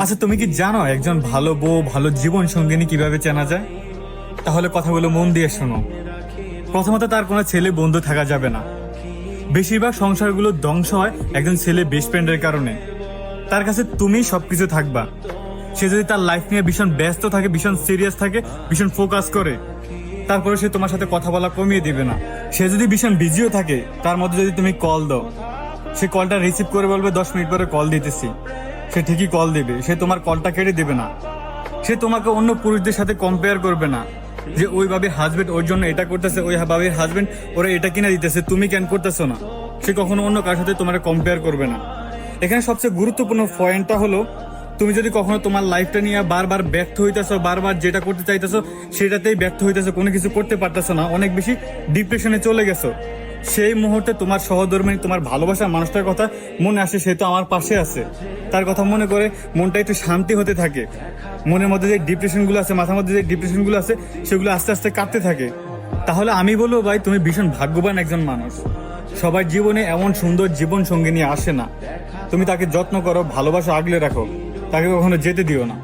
আচ্ছা, তুমি কি জানো একজন ভালো বউ ভালো জীবন সঙ্গিনী কিভাবে চেনা যায়? তাহলে কথাগুলো মন দিয়ে শোনো। প্রথমত, তার কোনো ছেলে বন্ধু থাকা যাবে না। বেশিরভাগ সংসারগুলো ধ্বংস হয় একজন ছেলে বেস্ট ফ্রেন্ডের কারণে। তার কাছে তুমি সবকিছু থাকবা। সে যদি তার লাইফ নিয়ে ভীষণ ব্যস্ত থাকে, ভীষণ সিরিয়াস থাকে, ভীষণ ফোকাস করে, তারপরে সে তোমার সাথে কথা বলা কমিয়ে দিবে না। সে যদি ভীষণ বিজিও থাকে, তার মধ্যে যদি তুমি কল দাও, সে কলটা রিসিভ করে বলবে 10 মিনিট পরে কল দিতেছি। সে ঠিকই কল দিবে, সে তোমার কলটা কেটে দিবে না। সে তোমাকে অন্য পুরুষদের সাথে কম্পেয়ার করবে না, যে ওই বাবির হাজবেন্ড ওর জন্য এটা করতেছে, ওই বাবির হাজবেন্ড ওরা এটা কিনা দিতেছে, তুমি কেন করতেছো না। সে কখনো অন্য কারোর সাথে তোমার কম্পেয়ার করবে না। এখানে সবচেয়ে গুরুত্বপূর্ণ পয়েন্টটা হলো, তুমি যদি কখনো তোমার লাইফটা নিয়ে বারবার ব্যর্থ হইতেছো, বারবার যেটা করতে চাইতেছো সেটাতেই ব্যর্থ হইতেছো, কোনো কিছু করতে পারতেছো না, অনেক বেশি ডিপ্রেশনে চলে গেছো, সেই মুহূর্তে তোমার সহধর্মিণী, তোমার ভালোবাসার মানুষটার কথা মনে আসে, সে তো আমার পাশে আছে, তার কথা মনে করে মনটা একটু শান্তি হতে থাকে। মনের মধ্যে যে ডিপ্রেশনগুলো আছে, মাথার মধ্যে যে ডিপ্রেশনগুলো আছে, সেগুলো আস্তে আস্তে কাটতে থাকে। তাহলে আমি বলবো, ভাই তুমি ভীষণ ভাগ্যবান একজন মানুষ। সবার জীবনে এমন সুন্দর জীবন সঙ্গিনী আসে না। তুমি তাকে যত্ন করো, ভালোবাসা আগলে রাখো, তাকে কখনো যেতে দিও না।